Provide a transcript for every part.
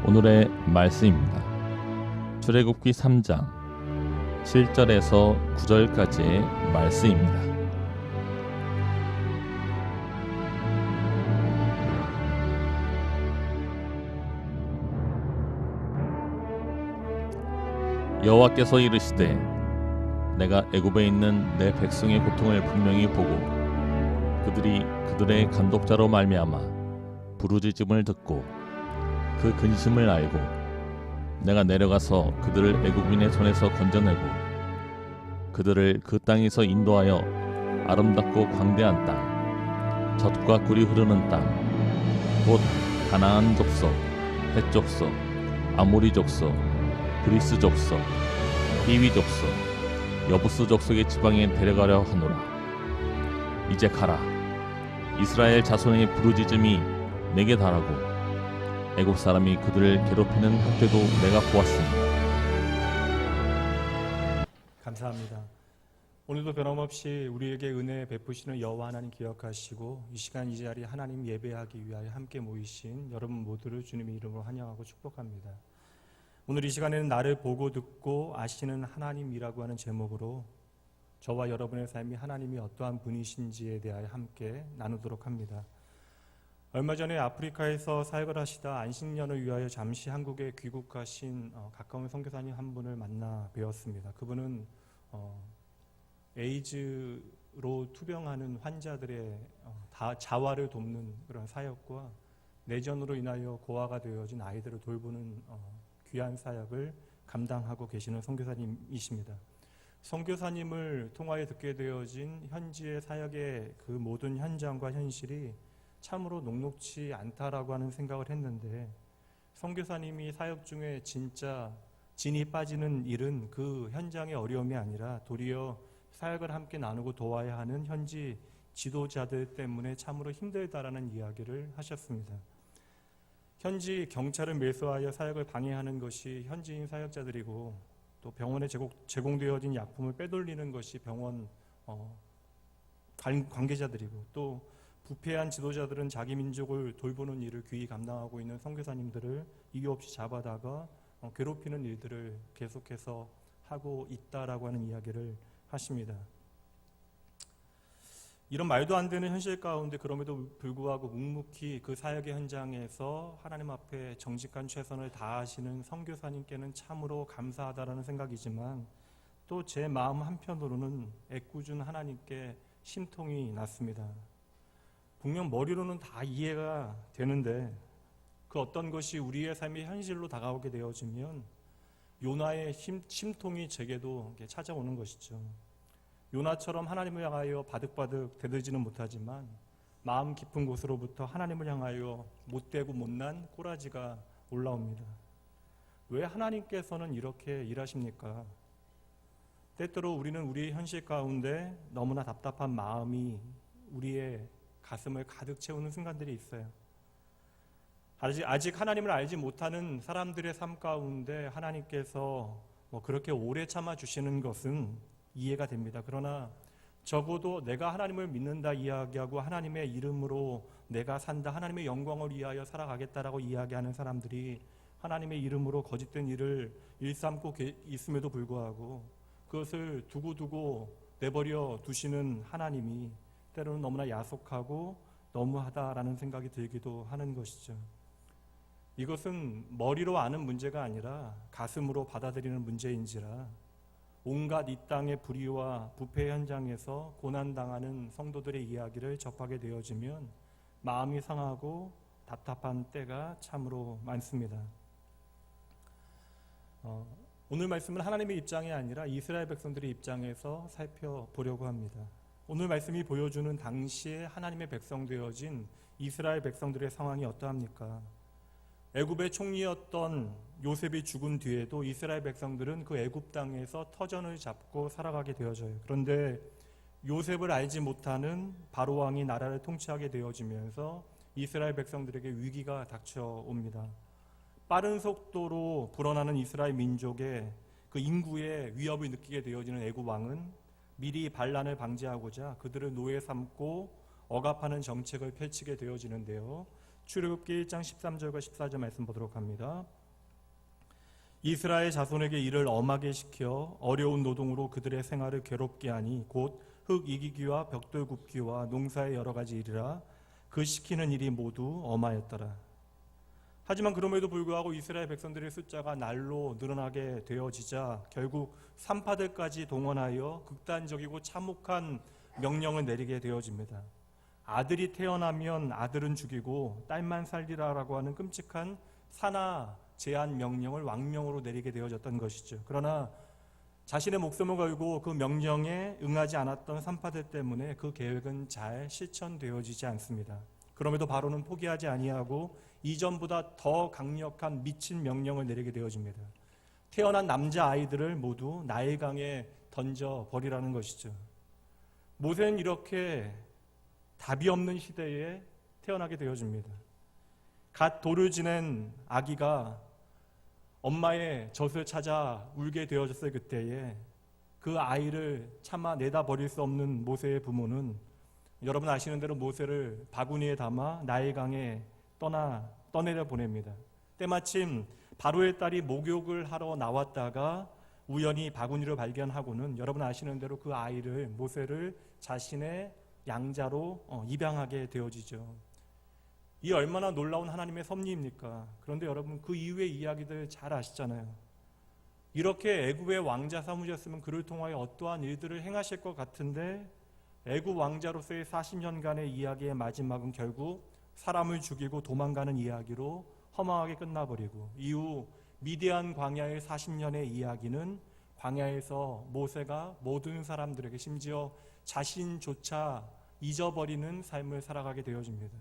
오늘의 말씀입니다. 출애굽기 3장 7절에서 9절까지의 말씀입니다. 여호와께서 이르시되 내가 애굽에 있는 내 백성의 고통을 분명히 보고 그들이 그들의 간독자로 말미암아 부르짖음을 듣고 그 근심을 알고 내가 내려가서 그들을 애굽인의 손에서 건져내고 그들을 그 땅에서 인도하여 아름답고 광대한 땅, 젖과 꿀이 흐르는 땅, 곧 가나안 족속, 헷 족속, 아모리 족속, 브리스 족속, 히위 족속, 여부스 족속의 지방에 데려가려 하노라. 이제 가라. 이스라엘 자손의 부르짖음이 내게 달하고 애굽 사람이 그들을 괴롭히는 학대도 내가 보았으니. 감사합니다. 오늘도 변함없이 우리에게 은혜 베푸시는 여호와 하나님 기억하시고 이 시간 이 자리에 하나님 예배하기 위하여 함께 모이신 여러분 모두를 주님의 이름으로 환영하고 축복합니다. 오늘 이 시간에는 나를 보고 듣고 아시는 하나님이라고 하는 제목으로 저와 여러분의 삶이 하나님이 어떠한 분이신지에 대하여 함께 나누도록 합니다. 얼마 전에 아프리카에서 사역을 하시다 안식년을 위하여 잠시 한국에 귀국하신 가까운 선교사님 한 분을 만나 뵈었습니다. 그분은 에이즈로 투병하는 환자들의 자활을 돕는 그런 사역과 내전으로 인하여 고아가 되어진 아이들을 돌보는 귀한 사역을 감당하고 계시는 선교사님이십니다. 선교사님을 통하여 듣게 되어진 현지의 사역의 그 모든 현장과 현실이 참으로 녹록지 않다라고 하는 생각을 했는데, 선교사님이 사역 중에 진짜 진이 빠지는 일은 그 현장의 어려움이 아니라 도리어 사역을 함께 나누고 도와야 하는 현지 지도자들 때문에 참으로 힘들다라는 이야기를 하셨습니다. 현지 경찰을 매수하여 사역을 방해하는 것이 현지인 사역자들이고, 또 병원에 제공되어진 약품을 빼돌리는 것이 병원 관계자들이고, 또 부패한 지도자들은 자기 민족을 돌보는 일을 귀히 감당하고 있는 선교사님들을 이유 없이 잡아다가 괴롭히는 일들을 계속해서 하고 있다라고 하는 이야기를 하십니다. 이런 말도 안 되는 현실 가운데 그럼에도 불구하고 묵묵히 그 사역의 현장에서 하나님 앞에 정직한 최선을 다하시는 선교사님께는 참으로 감사하다라는 생각이지만, 또 제 마음 한편으로는 애꿎은 하나님께 심통이 났습니다. 분명 머리로는 다 이해가 되는데 그 어떤 것이 우리의 삶의 현실로 다가오게 되어지면 요나의 심통이 제게도 찾아오는 것이죠. 요나처럼 하나님을 향하여 바득바득 대들지는 못하지만 마음 깊은 곳으로부터 하나님을 향하여 못되고 못난 꼬라지가 올라옵니다. 왜 하나님께서는 이렇게 일하십니까? 때때로 우리는 우리의 현실 가운데 너무나 답답한 마음이 우리의 가슴을 가득 채우는 순간들이 있어요. 아직 하나님을 알지 못하는 사람들의 삶 가운데 하나님께서 그렇게 오래 참아주시는 것은 이해가 됩니다. 그러나 적어도 내가 하나님을 믿는다 이야기하고 하나님의 이름으로 내가 산다, 하나님의 영광을 위하여 살아가겠다라고 이야기하는 사람들이 하나님의 이름으로 거짓된 일을 일삼고 있음에도 불구하고 그것을 두고두고 내버려 두시는 하나님이 때로는 너무나 야속하고 너무하다라는 생각이 들기도 하는 것이죠. 이것은 머리로 아는 문제가 아니라 가슴으로 받아들이는 문제인지라 온갖 이 땅의 불의와 부패 현장에서 고난당하는 성도들의 이야기를 접하게 되어지면 마음이 상하고 답답한 때가 참으로 많습니다. 오늘 말씀은 하나님의 입장이 아니라 이스라엘 백성들의 입장에서 살펴보려고 합니다. 오늘 말씀이 보여주는 당시에 하나님의 백성 되어진 이스라엘 백성들의 상황이 어떠합니까? 애굽의 총리였던 요셉이 죽은 뒤에도 이스라엘 백성들은 그 애굽 땅에서 터전을 잡고 살아가게 되어져요. 그런데 요셉을 알지 못하는 바로 왕이 나라를 통치하게 되어지면서 이스라엘 백성들에게 위기가 닥쳐옵니다. 빠른 속도로 불어나는 이스라엘 민족의 그 인구의 위협을 느끼게 되어지는 애굽 왕은 미리 반란을 방지하고자 그들을 노예 삼고 억압하는 정책을 펼치게 되어지는데요. 출애굽기 1장 13절과 14절 말씀 보도록 합니다. 이스라엘 자손에게 이를 엄하게 시켜 어려운 노동으로 그들의 생활을 괴롭게 하니 곧 흙 이기기와 벽돌 굽기와 농사의 여러 가지 일이라 그 시키는 일이 모두 엄하였더라. 하지만 그럼에도 불구하고 이스라엘 백성들의 숫자가 날로 늘어나게 되어지자 결국 산파들까지 동원하여 극단적이고 참혹한 명령을 내리게 되어집니다. 아들이 태어나면 아들은 죽이고 딸만 살리라라고 하는 끔찍한 산하 제한 명령을 왕명으로 내리게 되어졌던 것이죠. 그러나 자신의 목숨을 걸고 그 명령에 응하지 않았던 산파들 때문에 그 계획은 잘 실천되어지지 않습니다. 그럼에도 바로는 포기하지 아니하고 이전보다 더 강력한 미친 명령을 내리게 되어집니다. 태어난 남자아이들을 모두 나일강에 던져버리라는 것이죠. 모세는 이렇게 답이 없는 시대에 태어나게 되어집니다. 갓 돌을 지낸 아기가 엄마의 젖을 찾아 울게 되어졌을 그때에 그 아이를 차마 내다버릴 수 없는 모세의 부모는 여러분 아시는 대로 모세를 바구니에 담아 나일강에 떠내려 보냅니다. 때마침 바로의 딸이 목욕을 하러 나왔다가 우연히 바구니를 발견하고는 여러분 아시는 대로 그 아이를 모세를 자신의 양자로 입양하게 되어지죠. 이 얼마나 놀라운 하나님의 섭리입니까? 그런데 여러분 그 이후의 이야기들 잘 아시잖아요. 이렇게 애굽의 왕자 삼으셨으면 그를 통하여 어떠한 일들을 행하실 것 같은데 애굽 왕자로서의 40년간의 이야기의 마지막은 결국 사람을 죽이고 도망가는 이야기로 허망하게 끝나버리고 이후 미디안 광야의 40년의 이야기는 광야에서 모세가 모든 사람들에게 심지어 자신조차 잊어버리는 삶을 살아가게 되어집니다.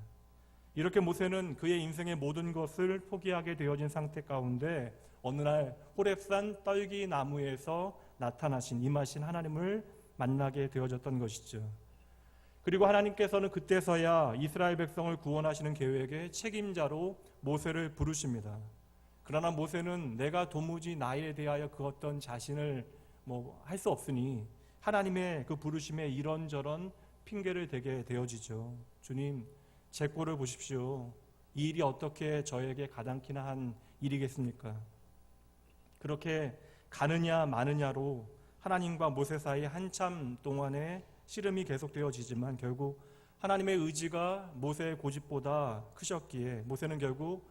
이렇게 모세는 그의 인생의 모든 것을 포기하게 되어진 상태 가운데 어느 날 호렙산 떨기 나무에서 나타나신 임하신 하나님을 만나게 되어졌던 것이죠. 그리고 하나님께서는 그때서야 이스라엘 백성을 구원하시는 계획의 책임자로 모세를 부르십니다. 그러나 모세는 내가 도무지 나에 대하여 그 어떤 자신을 할 수 없으니 하나님의 그 부르심에 이런저런 핑계를 대게 되어지죠. 주님, 제 꼴을 보십시오. 이 일이 어떻게 저에게 가당키나 한 일이겠습니까? 그렇게 가느냐 마느냐로 하나님과 모세 사이 한참 동안의 씨름이 계속되어지지만 결국 하나님의 의지가 모세의 고집보다 크셨기에 모세는 결국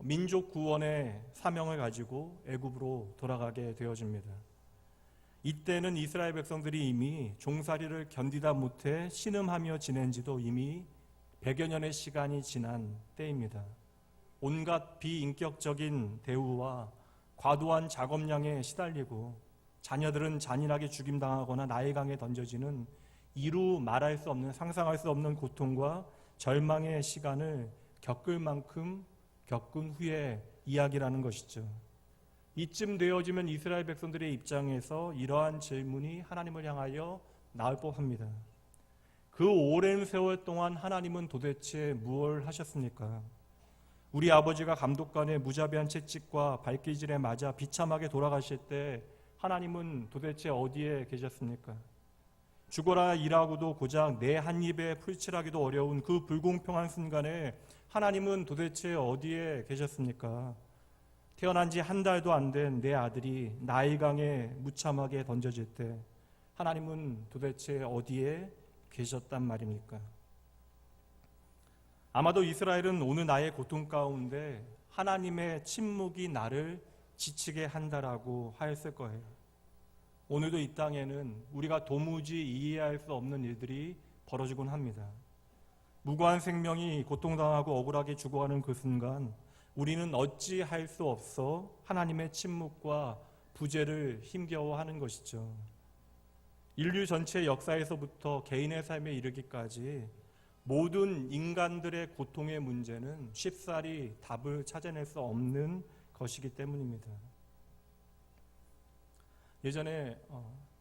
민족 구원의 사명을 가지고 애굽으로 돌아가게 되어집니다. 이때는 이스라엘 백성들이 이미 종살이를 견디다 못해 신음하며 지낸 지도 이미 100여 년의 시간이 지난 때입니다. 온갖 비인격적인 대우와 과도한 작업량에 시달리고 자녀들은 잔인하게 죽임당하거나 나일강에 던져지는 이루 말할 수 없는 상상할 수 없는 고통과 절망의 시간을 겪을 만큼 겪은 후의 이야기라는 것이죠. 이쯤 되어지면 이스라엘 백성들의 입장에서 이러한 질문이 하나님을 향하여 나올 법합니다. 그 오랜 세월 동안 하나님은 도대체 무엇을 하셨습니까? 우리 아버지가 감독관의 무자비한 채찍과 발길질에 맞아 비참하게 돌아가실 때 하나님은 도대체 어디에 계셨습니까? 죽어라 일하고도 고작 내 한 입에 풀칠하기도 어려운 그 불공평한 순간에 하나님은 도대체 어디에 계셨습니까? 태어난 지 한 달도 안 된 내 아들이 나일강에 무참하게 던져질 때 하나님은 도대체 어디에 계셨단 말입니까? 아마도 이스라엘은 오늘 나의 고통 가운데 하나님의 침묵이 나를 지치게 한다라고 하였을 거예요. 오늘도 이 땅에는 우리가 도무지 이해할 수 없는 일들이 벌어지곤 합니다. 무고한 생명이 고통당하고 억울하게 죽어가는 그 순간 우리는 어찌할 수 없어 하나님의 침묵과 부재를 힘겨워하는 것이죠. 인류 전체의 역사에서부터 개인의 삶에 이르기까지 모든 인간들의 고통의 문제는 쉽사리 답을 찾아낼 수 없는 것이기 때문입니다. 예전에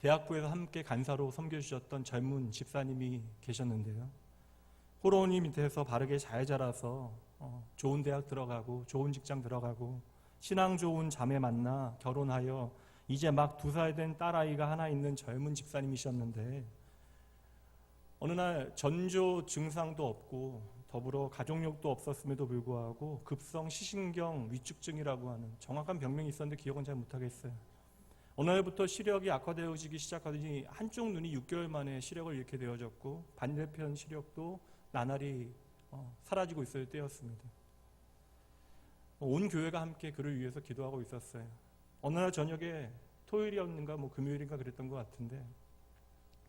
대학부에서 함께 간사로 섬겨주셨던 젊은 집사님이 계셨는데요. 호로니 밑에서 바르게 잘 자라서 좋은 대학 들어가고 좋은 직장 들어가고 신앙 좋은 자매 만나 결혼하여 이제 막 2살 된 딸아이가 하나 있는 젊은 집사님이셨는데 어느 날 전조 증상도 없고 더불어 가족력도 없었음에도 불구하고 급성 시신경 위축증이라고 하는 정확한 병명이 있었는데 기억은 잘 못하겠어요. 어느 날부터 시력이 악화되어지기 시작하더니 한쪽 눈이 6개월 만에 시력을 잃게 되어졌고 반대편 시력도 나날이 사라지고 있을 때였습니다. 온 교회가 함께 그를 위해서 기도하고 있었어요. 어느 날 저녁에 토요일이었는가 금요일인가 그랬던 것 같은데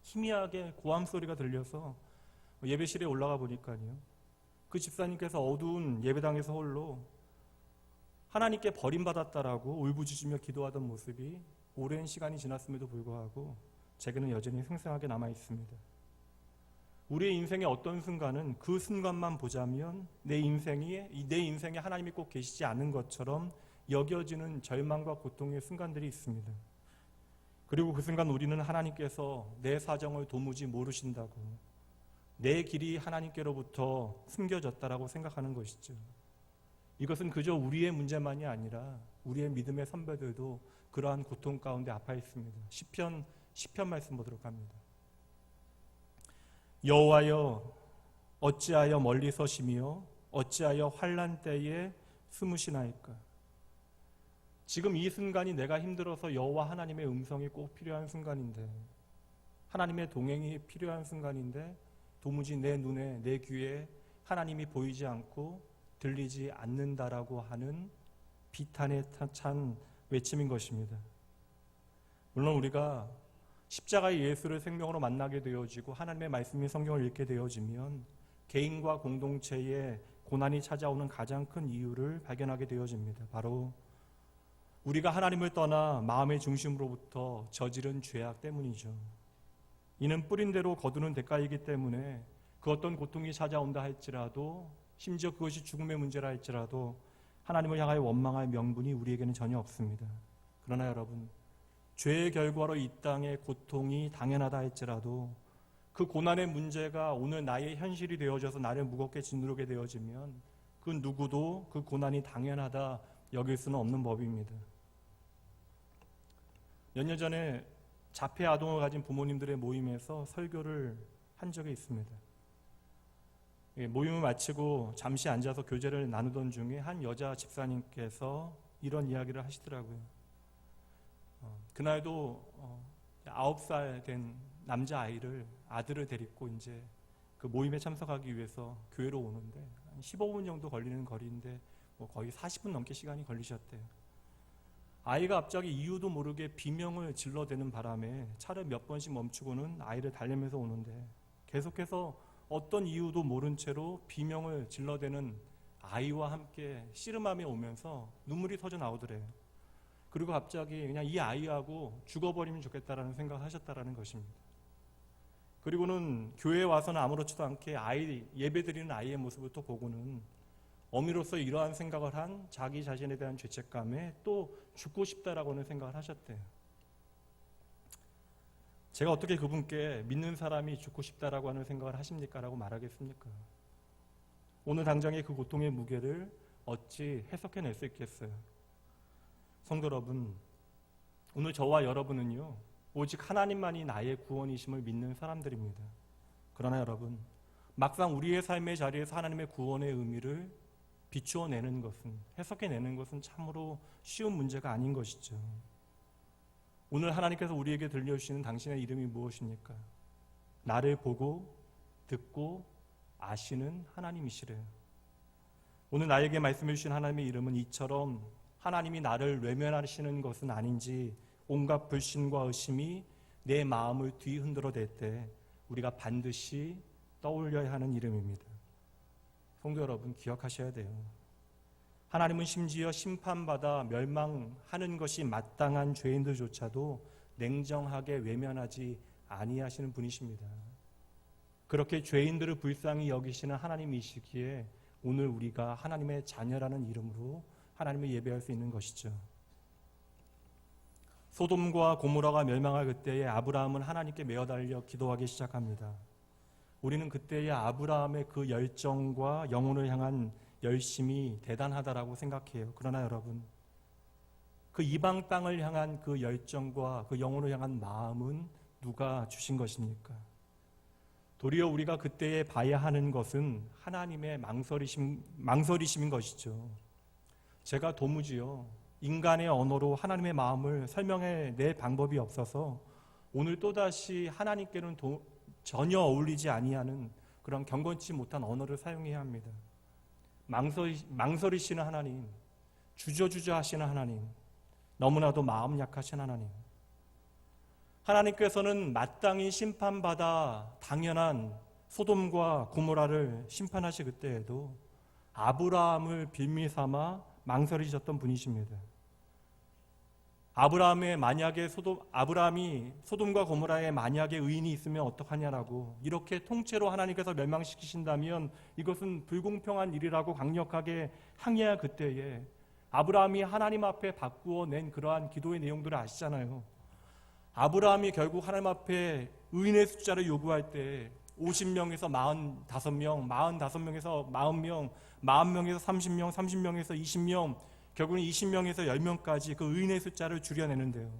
희미하게 고함 소리가 들려서 예배실에 올라가 보니까요, 그 집사님께서 어두운 예배당에서 홀로 하나님께 버림받았다라고 울부짖으며 기도하던 모습이 오랜 시간이 지났음에도 불구하고 제게는 여전히 생생하게 남아 있습니다. 우리의 인생의 어떤 순간은 그 순간만 보자면 내 인생에 하나님이 꼭 계시지 않은 것처럼 여겨지는 절망과 고통의 순간들이 있습니다. 그리고 그 순간 우리는 하나님께서 내 사정을 도무지 모르신다고, 내 길이 하나님께로부터 숨겨졌다라고 생각하는 것이죠. 이것은 그저 우리의 문제만이 아니라 우리의 믿음의 선배들도 그러한 고통 가운데 아파 있습니다. 시편 말씀 보도록 합니다. 여호와여, 어찌하여 멀리 서시며 어찌하여 환난 때에 숨으시나이까. 지금 이 순간이 내가 힘들어서 여호와 하나님의 음성이 꼭 필요한 순간인데, 하나님의 동행이 필요한 순간인데 도무지 내 눈에, 내 귀에 하나님이 보이지 않고 들리지 않는다라고 하는 비탄에 찬 외침인 것입니다. 물론 우리가 십자가의 예수를 생명으로 만나게 되어지고 하나님의 말씀인 성경을 읽게 되어지면 개인과 공동체에 고난이 찾아오는 가장 큰 이유를 발견하게 되어집니다. 바로 우리가 하나님을 떠나 마음의 중심으로부터 저지른 죄악 때문이죠. 이는 뿌린 대로 거두는 대가이기 때문에 그 어떤 고통이 찾아온다 할지라도, 심지어 그것이 죽음의 문제라 할지라도 하나님을 향하여 원망할 명분이 우리에게는 전혀 없습니다. 그러나 여러분, 죄의 결과로 이 땅의 고통이 당연하다 할지라도 그 고난의 문제가 오늘 나의 현실이 되어져서 나를 무겁게 짓누르게 되어지면 그 누구도 그 고난이 당연하다 여길 수는 없는 법입니다. 몇 년 전에 자폐 아동을 가진 부모님들의 모임에서 설교를 한 적이 있습니다. 모임을 마치고 잠시 앉아서 교제를 나누던 중에 한 여자 집사님께서 이런 이야기를 하시더라고요. 그날도 9살 된 남자아이를, 아들을 데리고 이제 그 모임에 참석하기 위해서 교회로 오는데 한 15분 정도 걸리는 거리인데 거의 40분 넘게 시간이 걸리셨대요. 아이가 갑자기 이유도 모르게 비명을 질러대는 바람에 차를 몇 번씩 멈추고는 아이를 달래면서 오는데 계속해서 어떤 이유도 모른 채로 비명을 질러대는 아이와 함께 씨름함에 오면서 눈물이 터져 나오더래요. 그리고 갑자기 그냥 이 아이하고 죽어버리면 좋겠다라는 생각을 하셨다라는 것입니다. 그리고는 교회에 와서는 아무렇지도 않게 예배드리는 아이의 모습을 또 보고는 어미로서 이러한 생각을 한 자기 자신에 대한 죄책감에 또 죽고 싶다라고는 생각을 하셨대요. 제가 어떻게 그분께 믿는 사람이 죽고 싶다라고 하는 생각을 하십니까? 라고 말하겠습니까? 오늘 당장의 그 고통의 무게를 어찌 해석해낼 수 있겠어요? 성도 여러분, 오늘 저와 여러분은요, 오직 하나님만이 나의 구원이심을 믿는 사람들입니다. 그러나 여러분, 막상 우리의 삶의 자리에서 하나님의 구원의 의미를 비추어내는 것은, 해석해내는 것은 참으로 쉬운 문제가 아닌 것이죠. 오늘 하나님께서 우리에게 들려주시는 당신의 이름이 무엇입니까? 나를 보고 듣고 아시는 하나님이시래요. 오늘 나에게 말씀해 주신 하나님의 이름은 이처럼 하나님이 나를 외면하시는 것은 아닌지 온갖 불신과 의심이 내 마음을 뒤흔들어 댈 때 우리가 반드시 떠올려야 하는 이름입니다. 성도 여러분, 기억하셔야 돼요. 하나님은 심지어 심판받아 멸망하는 것이 마땅한 죄인들조차도 냉정하게 외면하지 아니하시는 분이십니다. 그렇게 죄인들을 불쌍히 여기시는 하나님이시기에 오늘 우리가 하나님의 자녀라는 이름으로 하나님을 예배할 수 있는 것이죠. 소돔과 고모라가 멸망할 그때에 아브라함은 하나님께 메어달려 기도하기 시작합니다. 우리는 그때의 아브라함의 그 열정과 영혼을 향한 열심이 대단하다라고 생각해요. 그러나 여러분, 그 이방 땅을 향한 그 열정과 그 영혼을 향한 마음은 누가 주신 것입니까? 도리어 우리가 그때에 봐야 하는 것은 하나님의 망설이심인 것이죠. 제가 도무지요 인간의 언어로 하나님의 마음을 설명해낼 방법이 없어서 오늘 또다시 하나님께는 전혀 어울리지 아니하는 그런 경건치 못한 언어를 사용해야 합니다. 망설이시는 하나님, 주저주저 하시는 하나님, 너무나도 마음 약하신 하나님, 하나님께서는 마땅히 심판받아 당연한 소돔과 고모라를 심판하실 그때에도 아브라함을 빌미 삼아 망설이셨던 분이십니다. 아브라함이 소돔과 고모라에 만약에 의인이 있으면 어떡하냐라고 이렇게 통째로 하나님께서 멸망시키신다면 이것은 불공평한 일이라고 강력하게 항의할 그때에 아브라함이 하나님 앞에 바꾸어 낸 그러한 기도의 내용들을 아시잖아요. 아브라함이 결국 하나님 앞에 의인의 숫자를 요구할 때 50명에서 45명, 45명에서 40명, 40명에서 30명, 30명에서 20명, 결국은 20명에서 10명까지 그 의인의 숫자를 줄여내는데요.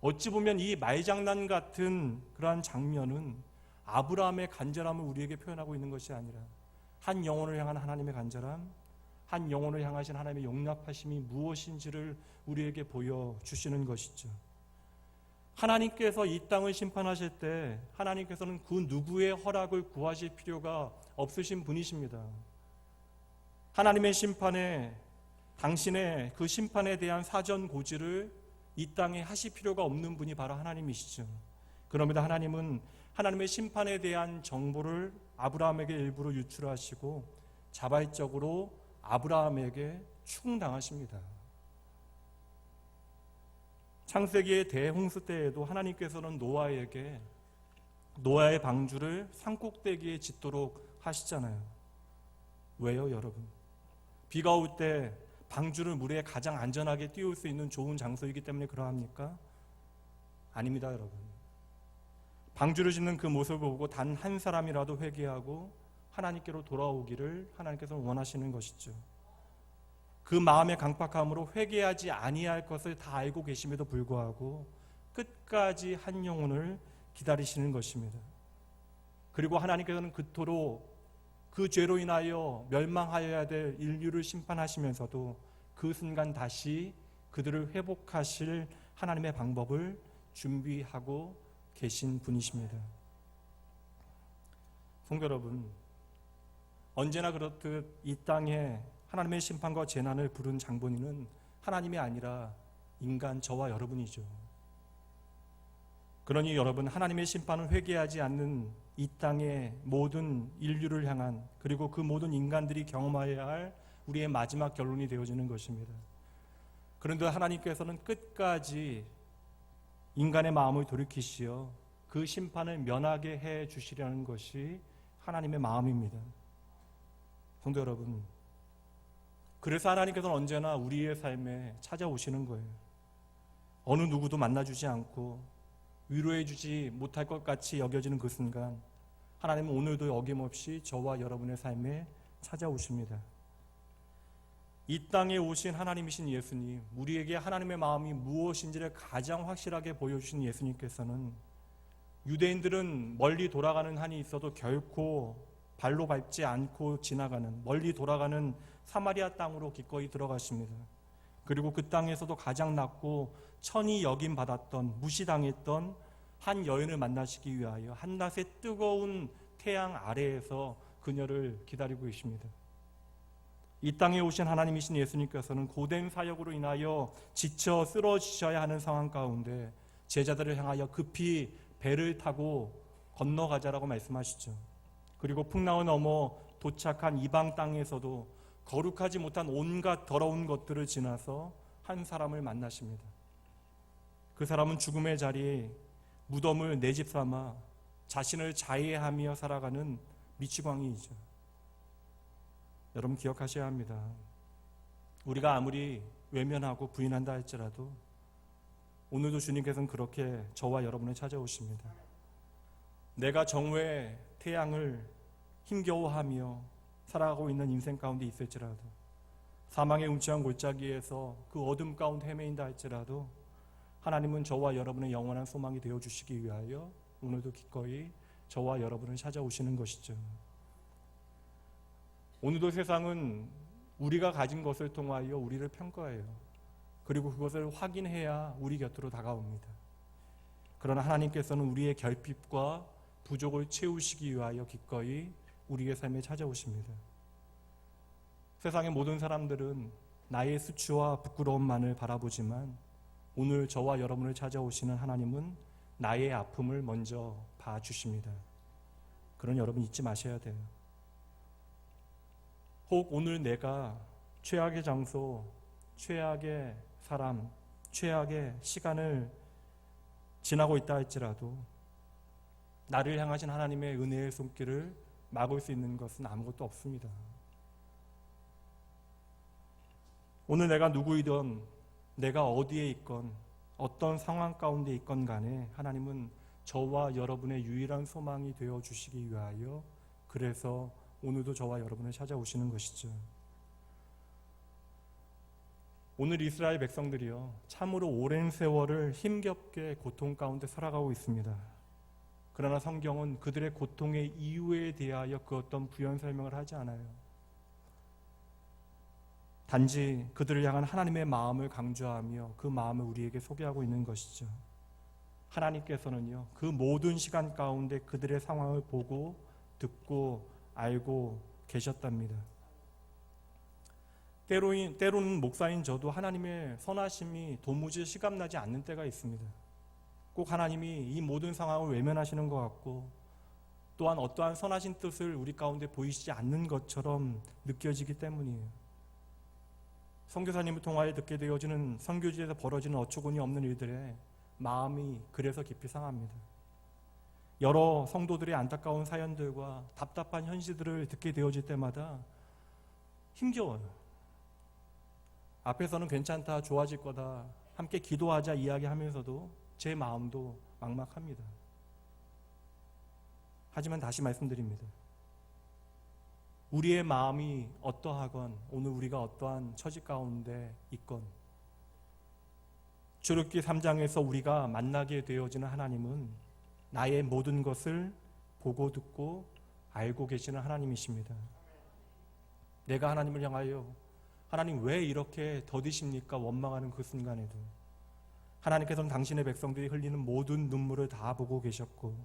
어찌 보면 이 말장난 같은 그러한 장면은 아브라함의 간절함을 우리에게 표현하고 있는 것이 아니라 한 영혼을 향한 하나님의 간절함, 한 영혼을 향하신 하나님의 용납하심이 무엇인지를 우리에게 보여주시는 것이죠. 하나님께서 이 땅을 심판하실 때 하나님께서는 그 누구의 허락을 구하실 필요가 없으신 분이십니다. 하나님의 심판에 당신의 그 심판에 대한 사전 고지를 이 땅에 하실 필요가 없는 분이 바로 하나님이시죠. 그럼에도 하나님은 하나님의 심판에 대한 정보를 아브라함에게 일부러 유출하시고 자발적으로 아브라함에게 추궁당하십니다. 창세기의 대홍수 때에도 하나님께서는 노아의 방주를 산꼭대기에 짓도록 하시잖아요. 왜요, 여러분? 비가 올 때 방주를 물에 가장 안전하게 띄울 수 있는 좋은 장소이기 때문에 그러합니까? 아닙니다, 여러분. 방주를 짓는 그 모습을 보고 단 한 사람이라도 회개하고 하나님께로 돌아오기를 하나님께서 원하시는 것이죠. 그 마음의 강팍함으로 회개하지 아니할 것을 다 알고 계심에도 불구하고 끝까지 한 영혼을 기다리시는 것입니다. 그리고 하나님께서는 그토록 그 죄로 인하여 멸망하여야 될 인류를 심판하시면서도 그 순간 다시 그들을 회복하실 하나님의 방법을 준비하고 계신 분이십니다. 성도 여러분, 언제나 그렇듯 이 땅에 하나님의 심판과 재난을 부른 장본인은 하나님이 아니라 인간 저와 여러분이죠. 그러니 여러분, 하나님의 심판을 회개하지 않는 이 땅의 모든 인류를 향한, 그리고 그 모든 인간들이 경험해야 할 우리의 마지막 결론이 되어지는 것입니다. 그런데 하나님께서는 끝까지 인간의 마음을 돌이키시어 그 심판을 면하게 해 주시려는 것이 하나님의 마음입니다. 성도 여러분, 그래서 하나님께서는 언제나 우리의 삶에 찾아오시는 거예요. 어느 누구도 만나주지 않고 위로해주지 못할 것 같이 여겨지는 그 순간 하나님은 오늘도 어김없이 저와 여러분의 삶에 찾아오십니다. 이 땅에 오신 하나님이신 예수님, 우리에게 하나님의 마음이 무엇인지를 가장 확실하게 보여주신 예수님께서는 유대인들은 멀리 돌아가는 한이 있어도 결코 발로 밟지 않고 지나가는 멀리 돌아가는 사마리아 땅으로 기꺼이 들어가십니다. 그리고 그 땅에서도 가장 낮고 천히 여김 받았던, 무시당했던 한 여인을 만나시기 위하여 한낮의 뜨거운 태양 아래에서 그녀를 기다리고 계십니다. 이 땅에 오신 하나님이신 예수님께서는 고된 사역으로 인하여 지쳐 쓰러지셔야 하는 상황 가운데 제자들을 향하여 급히 배를 타고 건너가자라고 말씀하시죠. 그리고 풍랑을 넘어 도착한 이방 땅에서도 거룩하지 못한 온갖 더러운 것들을 지나서 한 사람을 만나십니다. 그 사람은 죽음의 자리에 무덤을 내 집 삼아 자신을 자해하며 살아가는 미치광이이죠. 여러분 기억하셔야 합니다. 우리가 아무리 외면하고 부인한다 할지라도 오늘도 주님께서는 그렇게 저와 여러분을 찾아오십니다. 내가 정오의 태양을 힘겨워하며 살아가고 있는 인생 가운데 있을지라도, 사망의 음침한 골짜기에서 그 어둠 가운데 헤매인다 할지라도 하나님은 저와 여러분의 영원한 소망이 되어주시기 위하여 오늘도 기꺼이 저와 여러분을 찾아오시는 것이죠. 오늘도 세상은 우리가 가진 것을 통하여 우리를 평가해요. 그리고 그것을 확인해야 우리 곁으로 다가옵니다. 그러나 하나님께서는 우리의 결핍과 부족을 채우시기 위하여 기꺼이 우리의 삶에 찾아오십니다. 세상의 모든 사람들은 나의 수치와 부끄러움만을 바라보지만 오늘 저와 여러분을 찾아오시는 하나님은 나의 아픔을 먼저 봐주십니다. 그런 여러분 잊지 마셔야 돼요. 혹 오늘 내가 최악의 장소, 최악의 사람, 최악의 시간을 지나고 있다 할지라도 나를 향하신 하나님의 은혜의 손길을 막을 수 있는 것은 아무것도 없습니다. 오늘 내가 누구이든 내가 어디에 있건 어떤 상황 가운데 있건 간에 하나님은 저와 여러분의 유일한 소망이 되어 주시기 위하여 그래서 오늘도 저와 여러분을 찾아오시는 것이죠. 오늘 이스라엘 백성들이요 참으로 오랜 세월을 힘겹게 고통 가운데 살아가고 있습니다. 그러나 성경은 그들의 고통의 이유에 대하여 그 어떤 부연 설명을 하지 않아요. 단지 그들을 향한 하나님의 마음을 강조하며 그 마음을 우리에게 소개하고 있는 것이죠. 하나님께서는요 그 모든 시간 가운데 그들의 상황을 보고 듣고 알고 계셨답니다. 때로는 목사인 저도 하나님의 선하심이 도무지 실감나지 않는 때가 있습니다. 꼭 하나님이 이 모든 상황을 외면하시는 것 같고 또한 어떠한 선하신 뜻을 우리 가운데 보이시지 않는 것처럼 느껴지기 때문이에요. 선교사님을 통하여 듣게 되어지는 선교지에서 벌어지는 어처구니 없는 일들에 마음이 그래서 깊이 상합니다. 여러 성도들의 안타까운 사연들과 답답한 현실들을 듣게 되어질 때마다 힘겨워요. 앞에서는 괜찮다, 좋아질 거다, 함께 기도하자 이야기하면서도 제 마음도 막막합니다. 하지만 다시 말씀드립니다. 우리의 마음이 어떠하건 오늘 우리가 어떠한 처지 가운데 있건 출애굽기 3장에서 우리가 만나게 되어지는 하나님은 나의 모든 것을 보고 듣고 알고 계시는 하나님이십니다. 내가 하나님을 향하여 하나님 왜 이렇게 더디십니까? 원망하는 그 순간에도 하나님께서는 당신의 백성들이 흘리는 모든 눈물을 다 보고 계셨고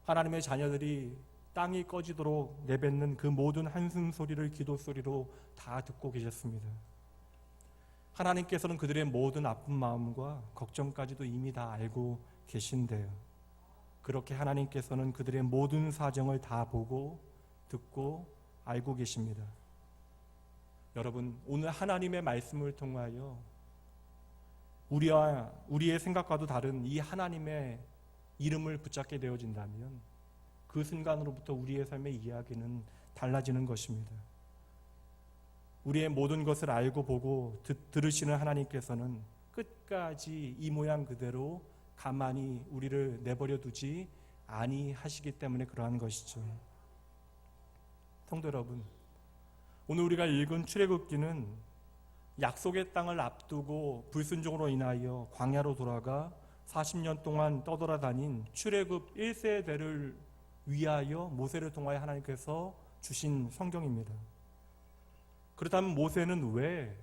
하나님의 자녀들이 땅이 꺼지도록 내뱉는 그 모든 한숨 소리를 기도 소리로 다 듣고 계셨습니다. 하나님께서는 그들의 모든 아픈 마음과 걱정까지도 이미 다 알고 계신데요. 그렇게 하나님께서는 그들의 모든 사정을 다 보고 듣고 알고 계십니다. 여러분, 오늘 하나님의 말씀을 통하여 우리의 생각과도 다른 이 하나님의 이름을 붙잡게 되어진다면 그 순간으로부터 우리의 삶의 이야기는 달라지는 것입니다. 우리의 모든 것을 알고 보고 들으시는 하나님께서는 끝까지 이 모양 그대로 가만히 우리를 내버려 두지 아니하시기 때문에 그러한 것이죠. 성도 여러분, 오늘 우리가 읽은 출애굽기는 약속의 땅을 앞두고 불순종으로 인하여 광야로 돌아가 40년 동안 떠돌아다닌 출애굽 1세대를 위하여 모세를 통하여 하나님께서 주신 성경입니다. 그렇다면 모세는 왜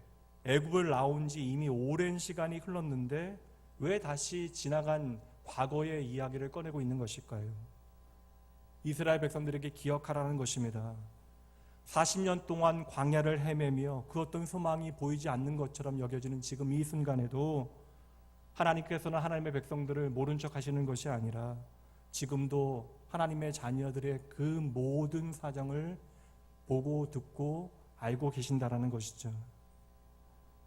애굽을 나온 지 이미 오랜 시간이 흘렀는데 왜 다시 지나간 과거의 이야기를 꺼내고 있는 것일까요? 이스라엘 백성들에게 기억하라는 것입니다. 40년 동안 광야를 헤매며 그 어떤 소망이 보이지 않는 것처럼 여겨지는 지금 이 순간에도 하나님께서는 하나님의 백성들을 모른 척 하시는 것이 아니라 지금도 하나님의 자녀들의 그 모든 사정을 보고 듣고 알고 계신다라는 것이죠.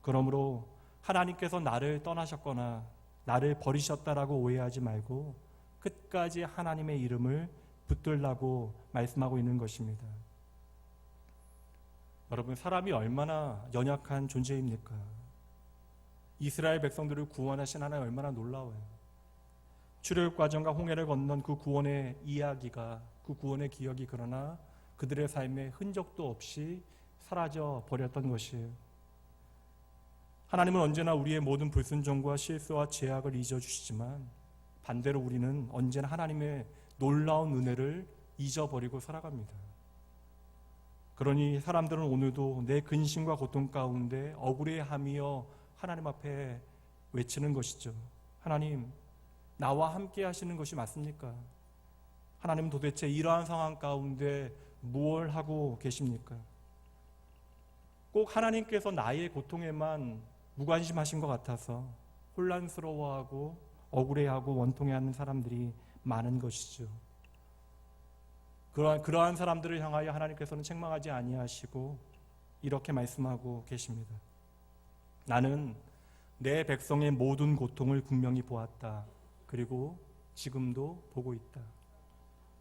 그러므로 하나님께서 나를 떠나셨거나 나를 버리셨다라고 오해하지 말고 끝까지 하나님의 이름을 붙들라고 말씀하고 있는 것입니다. 여러분, 사람이 얼마나 연약한 존재입니까? 이스라엘 백성들을 구원하신 하나님 얼마나 놀라워요. 출애굽 과정과 홍해를 건넌 그 구원의 이야기가, 그 구원의 기억이 그러나 그들의 삶에 흔적도 없이 사라져 버렸던 것이에요. 하나님은 언제나 우리의 모든 불순종과 실수와 죄악을 잊어주시지만 반대로 우리는 언제나 하나님의 놀라운 은혜를 잊어버리고 살아갑니다. 그러니 사람들은 오늘도 내 근심과 고통 가운데 억울해하며 하나님 앞에 외치는 것이죠. 하나님, 나와 함께 하시는 것이 맞습니까? 하나님 도대체 이러한 상황 가운데 무엇을 하고 계십니까? 꼭 하나님께서 나의 고통에만 무관심하신 것 같아서 혼란스러워하고 억울해하고 원통해하는 사람들이 많은 것이죠. 그러한 사람들을 향하여 하나님께서는 책망하지 아니하시고 이렇게 말씀하고 계십니다. 나는 내 백성의 모든 고통을 분명히 보았다. 그리고 지금도 보고 있다.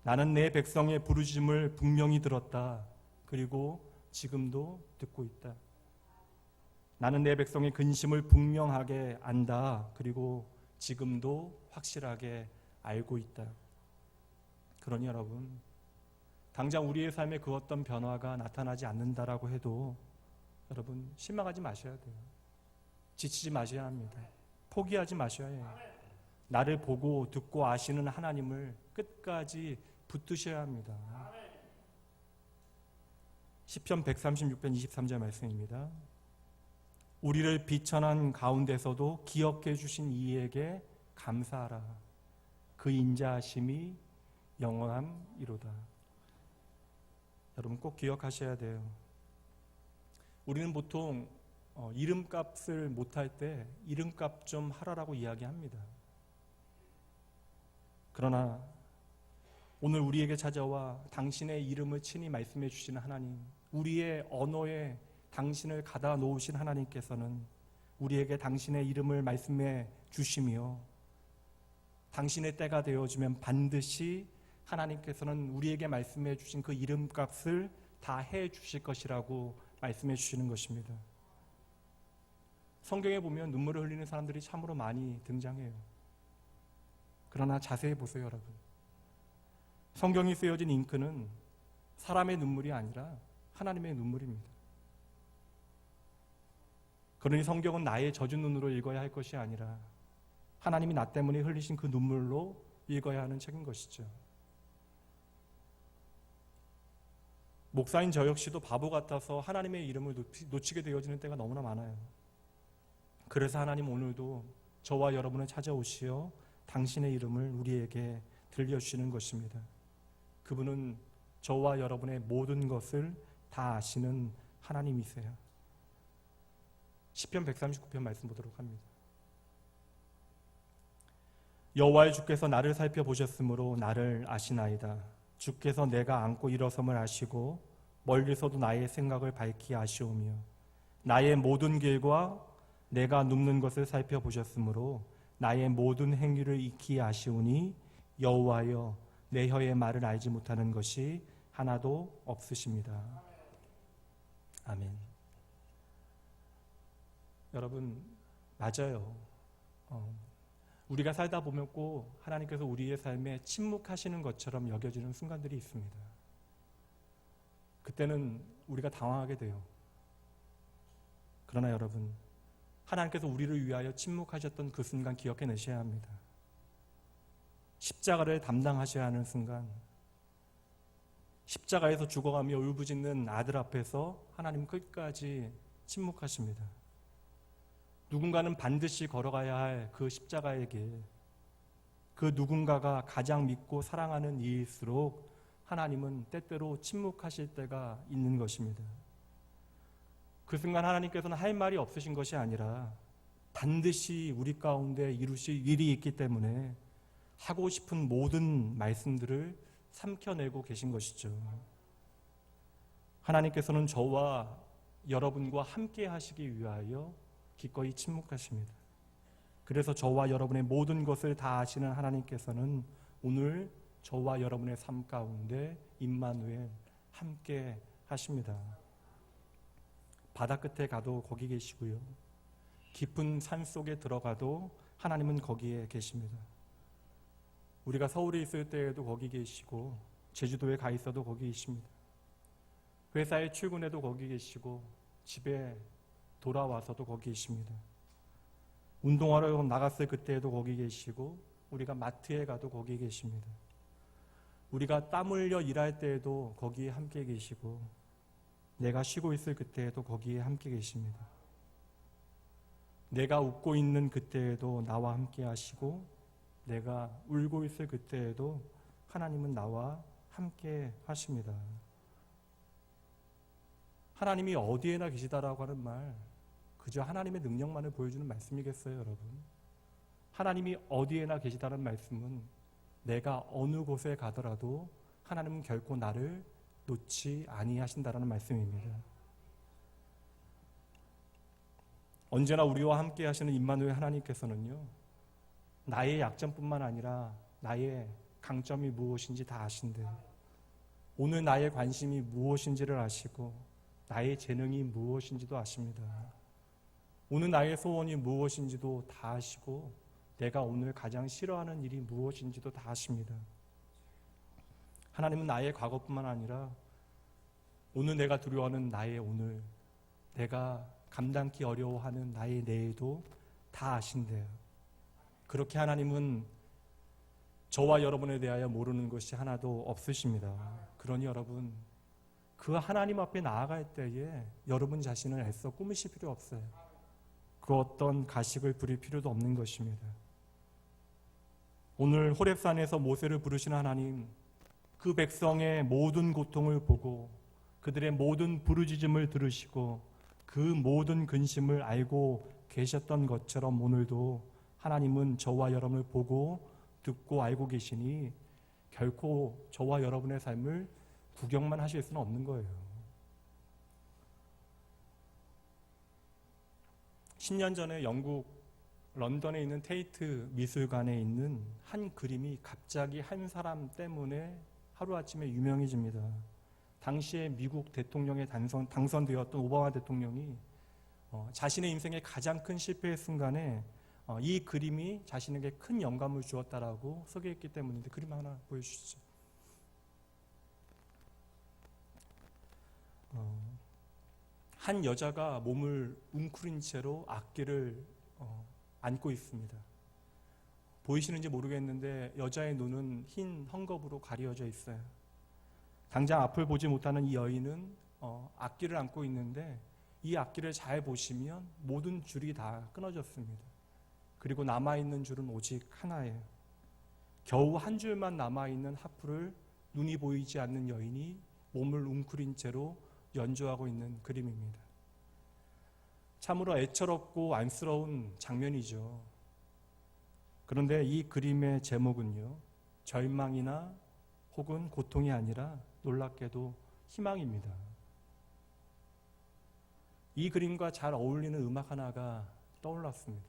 나는 내 백성의 부르짖음을 분명히 들었다. 그리고 지금도 듣고 있다. 나는 내 백성의 근심을 분명하게 안다. 그리고 지금도 확실하게 알고 있다. 그러니 여러분, 당장 우리의 삶에 그 어떤 변화가 나타나지 않는다라고 해도 여러분 실망하지 마셔야 돼요. 지치지 마셔야 합니다. 포기하지 마셔야 해요. 나를 보고 듣고 아시는 하나님을 끝까지 붙드셔야 합니다. 시편 136편 23절 말씀입니다. 우리를 비천한 가운데서도 기억해 주신 이에게 감사하라. 그 인자하심이 영원함이로다. 여러분 꼭 기억하셔야 돼요. 우리는 보통 이름값을 못할 때 이름값 좀 하라라고 이야기합니다. 그러나 오늘 우리에게 찾아와 당신의 이름을 친히 말씀해 주시는 하나님, 우리의 언어에 당신을 가다 놓으신 하나님께서는 우리에게 당신의 이름을 말씀해 주시며 당신의 때가 되어지면 반드시 하나님께서는 우리에게 말씀해 주신 그 이름값을 다 해 주실 것이라고 말씀해 주시는 것입니다. 성경에 보면 눈물을 흘리는 사람들이 참으로 많이 등장해요. 그러나 자세히 보세요, 여러분. 성경이 쓰여진 잉크는 사람의 눈물이 아니라 하나님의 눈물입니다. 그러니 성경은 나의 젖은 눈으로 읽어야 할 것이 아니라 하나님이 나 때문에 흘리신 그 눈물로 읽어야 하는 책인 것이죠. 목사인 저 역시도 바보 같아서 하나님의 이름을 놓치게 되어지는 때가 너무나 많아요. 그래서 하나님 오늘도 저와 여러분을 찾아오시어 당신의 이름을 우리에게 들려주시는 것입니다. 그분은 저와 여러분의 모든 것을 다 아시는 하나님이세요. 시편 139편 말씀 보도록 합니다. 여호와의 주께서 나를 살펴보셨으므로 나를 아시나이다. 주께서 내가 앉고 일어섬을 아시고 멀리서도 나의 생각을 밝히 아시오며 나의 모든 길과 내가 눕는 것을 살펴보셨으므로 나의 모든 행위를 익히 아시오니 여호와여 내 혀의 말을 알지 못하는 것이 하나도 없으십니다. 아멘. 여러분 맞아요. 우리가 살다 보면 꼭 하나님께서 우리의 삶에 침묵하시는 것처럼 여겨지는 순간들이 있습니다. 그때는 우리가 당황하게 돼요. 그러나 여러분, 하나님께서 우리를 위하여 침묵하셨던 그 순간 기억해내셔야 합니다. 십자가를 담당하셔야 하는 순간, 십자가에서 죽어가며 울부짖는 아들 앞에서 하나님 끝까지 침묵하십니다. 누군가는 반드시 걸어가야 할 그 십자가의 길, 그 누군가가 가장 믿고 사랑하는 이일수록 하나님은 때때로 침묵하실 때가 있는 것입니다. 그 순간 하나님께서는 할 말이 없으신 것이 아니라 반드시 우리 가운데 이루실 일이 있기 때문에 하고 싶은 모든 말씀들을 삼켜내고 계신 것이죠. 하나님께서는 저와 여러분과 함께 하시기 위하여 기꺼이 침묵하십니다. 그래서 저와 여러분의 모든 것을 다 아시는 하나님께서는 오늘 저와 여러분의 삶 가운데 임마누엘 함께 하십니다. 바다 끝에 가도 거기 계시고요. 깊은 산 속에 들어가도 하나님은 거기에 계십니다. 우리가 서울에 있을 때에도 거기 계시고 제주도에 가 있어도 거기 계십니다. 회사에 출근해도 거기 계시고 집에 돌아와서도 거기 계십니다. 운동하러 나갔을 그때에도 거기 계시고 우리가 마트에 가도 거기 계십니다. 우리가 땀 흘려 일할 때에도 거기에 함께 계시고 내가 쉬고 있을 그때에도 거기에 함께 계십니다. 내가 웃고 있는 그때에도 나와 함께 하시고 내가 울고 있을 그때에도 하나님은 나와 함께 하십니다. 하나님이 어디에나 계시다라고 하는 말, 그저 하나님의 능력만을 보여주는 말씀이겠어요, 여러분? 하나님이 어디에나 계시다는 말씀은 내가 어느 곳에 가더라도 하나님은 결코 나를 놓지 아니하신다라는 말씀입니다. 언제나 우리와 함께 하시는 임마누엘 하나님께서는요, 나의 약점뿐만 아니라 나의 강점이 무엇인지 다 아신대요. 오늘 나의 관심이 무엇인지를 아시고 나의 재능이 무엇인지도 아십니다. 오늘 나의 소원이 무엇인지도 다 아시고 내가 오늘 가장 싫어하는 일이 무엇인지도 다 아십니다. 하나님은 나의 과거뿐만 아니라 오늘 내가 두려워하는 나의 오늘, 내가 감당기 어려워하는 나의 내일도 다 아신대요. 그렇게 하나님은 저와 여러분에 대하여 모르는 것이 하나도 없으십니다. 그러니 여러분, 그 하나님 앞에 나아갈 때에 여러분 자신을 애써 꾸미실 필요 없어요. 그 어떤 가식을 부릴 필요도 없는 것입니다. 오늘 호렙산에서 모세를 부르신 하나님, 그 백성의 모든 고통을 보고 그들의 모든 부르짖음을 들으시고 그 모든 근심을 알고 계셨던 것처럼 오늘도 하나님은 저와 여러분을 보고 듣고 알고 계시니 결코 저와 여러분의 삶을 구경만 하실 수는 없는 거예요. 10년 전에 영국 런던에 있는 테이트 미술관에 있는 한 그림이 갑자기 한 사람 때문에 하루아침에 유명해집니다. 당시에 미국 대통령에 당선되었던 오바마 대통령이 자신의 인생의 가장 큰 실패의 순간에 이 그림이 자신에게 큰 영감을 주었다라고 소개했기 때문인데, 그림 하나 보여주시죠. 한 여자가 몸을 웅크린 채로 악기를 안고 있습니다. 보이시는지 모르겠는데 여자의 눈은 흰 헝겊으로 가려져 있어요. 당장 앞을 보지 못하는 이 여인은 악기를 안고 있는데 이 악기를 잘 보시면 모든 줄이 다 끊어졌습니다. 그리고 남아있는 줄은 오직 하나예요. 겨우 한 줄만 남아있는 하프를 눈이 보이지 않는 여인이 몸을 웅크린 채로 연주하고 있는 그림입니다. 참으로 애처롭고 안쓰러운 장면이죠. 그런데 이 그림의 제목은요, 절망이나 혹은 고통이 아니라 놀랍게도 희망입니다. 이 그림과 잘 어울리는 음악 하나가 떠올랐습니다.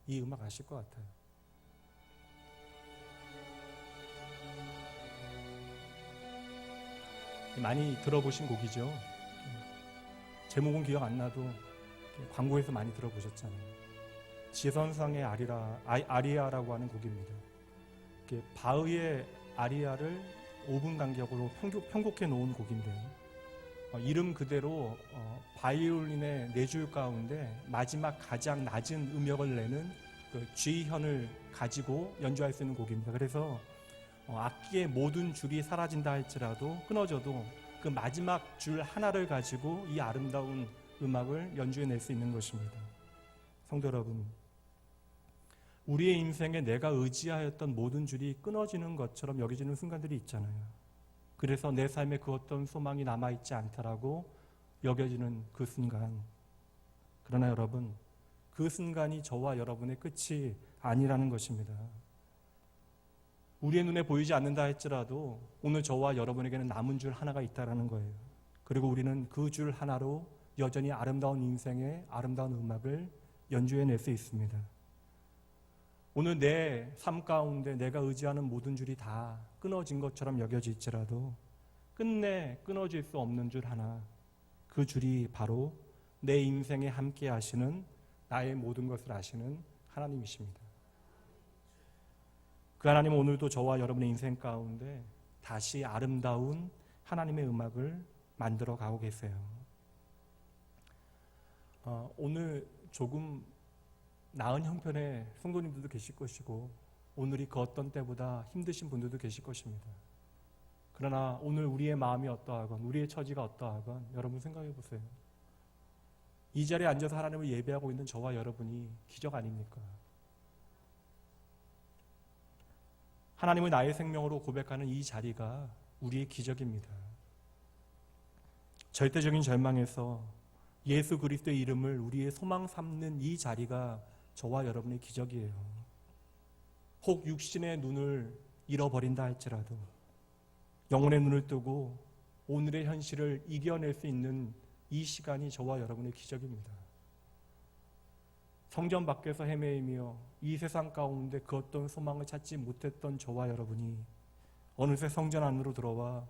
이 음악 아실 것 같아요. 많이 들어보신 곡이죠. 제목은 기억 안 나도 광고에서 많이 들어보셨잖아요. 지선상의 아리아라고 하는 곡입니다. 바흐의 아리아를 5분 간격으로 편곡해 놓은 곡인데요. 이름 그대로 바이올린의 4줄 가운데 마지막 가장 낮은 음역을 내는 그 G현을 가지고 연주할 수 있는 곡입니다. 그래서 악기의 모든 줄이 사라진다 할지라도 끊어져도 그 마지막 줄 하나를 가지고 이 아름다운 음악을 연주해낼 수 있는 것입니다. 성도 여러분, 우리의 인생에 내가 의지하였던 모든 줄이 끊어지는 것처럼 여겨지는 순간들이 있잖아요. 그래서 내 삶에 그 어떤 소망이 남아있지 않다라고 여겨지는 그 순간, 그러나 여러분, 그 순간이 저와 여러분의 끝이 아니라는 것입니다. 우리의 눈에 보이지 않는다 할지라도 오늘 저와 여러분에게는 남은 줄 하나가 있다라는 거예요. 그리고 우리는 그 줄 하나로 여전히 아름다운 인생의 아름다운 음악을 연주해낼 수 있습니다. 오늘 내 삶 가운데 내가 의지하는 모든 줄이 다 끊어진 것처럼 여겨질지라도 끝내 끊어질 수 없는 줄 하나, 그 줄이 바로 내 인생에 함께 하시는, 나의 모든 것을 아시는 하나님이십니다. 그 하나님은 오늘도 저와 여러분의 인생 가운데 다시 아름다운 하나님의 음악을 만들어 가고 계세요. 오늘 조금 나은 형편의 성도님들도 계실 것이고 오늘이 그 어떤 때보다 힘드신 분들도 계실 것입니다. 그러나 오늘 우리의 마음이 어떠하건 우리의 처지가 어떠하건 여러분 생각해 보세요. 이 자리에 앉아서 하나님을 예배하고 있는 저와 여러분이 기적 아닙니까? 하나님을 나의 생명으로 고백하는 이 자리가 우리의 기적입니다. 절대적인 절망에서 예수 그리스도의 이름을 우리의 소망 삼는 이 자리가 저와 여러분의 기적이에요. 혹 육신의 눈을 잃어버린다 할지라도 영혼의 눈을 뜨고 오늘의 현실을 이겨낼 수 있는 이 시간이 저와 여러분의 기적입니다. 성전 밖에서 헤매이며 이 세상 가운데 그 어떤 소망을 찾지 못했던 저와 여러분이 어느새 성전 안으로 들어와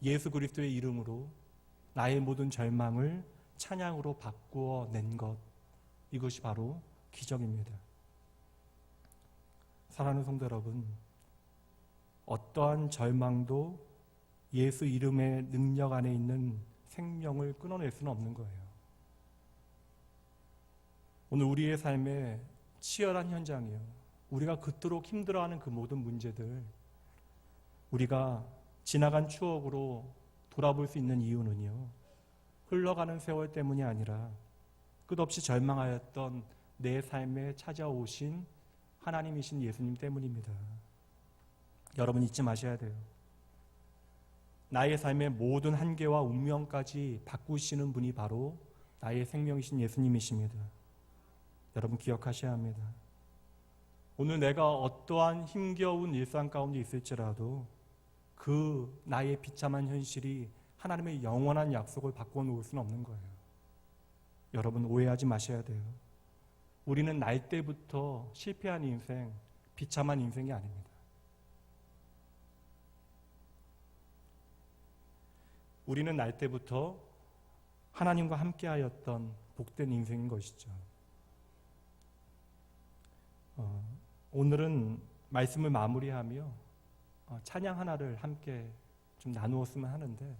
예수 그리스도의 이름으로 나의 모든 절망을 찬양으로 바꾸어 낸 것, 이것이 바로 기적입니다. 사랑하는 성도 여러분, 어떠한 절망도 예수 이름의 능력 안에 있는 생명을 끊어낼 수는 없는 거예요. 오늘 우리의 삶에 치열한 현장이요, 우리가 그토록 힘들어하는 그 모든 문제들, 우리가 지나간 추억으로 돌아볼 수 있는 이유는요, 흘러가는 세월 때문이 아니라 끝없이 절망하였던 내 삶에 찾아오신 하나님이신 예수님 때문입니다. 여러분 잊지 마셔야 돼요. 나의 삶의 모든 한계와 운명까지 바꾸시는 분이 바로 나의 생명이신 예수님이십니다. 여러분 기억하셔야 합니다. 오늘 내가 어떠한 힘겨운 일상 가운데 있을지라도 그 나의 비참한 현실이 하나님의 영원한 약속을 바꿔놓을 수는 없는 거예요. 여러분 오해하지 마셔야 돼요. 우리는 날 때부터 실패한 인생, 비참한 인생이 아닙니다. 우리는 날 때부터 하나님과 함께하였던 복된 인생인 것이죠. 오늘은 말씀을 마무리하며 찬양 하나를 함께 좀 나누었으면 하는데,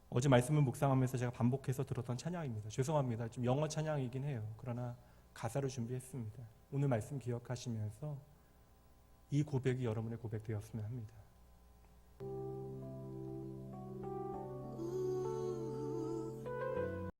어제 말씀을 묵상하면서 제가 반복해서 들었던 찬양입니다. 죄송합니다. 좀 영어 찬양이긴 해요. 그러나 가사를 준비했습니다. 오늘 말씀 기억하시면서 이 고백이 여러분의 고백 되었으면 합니다.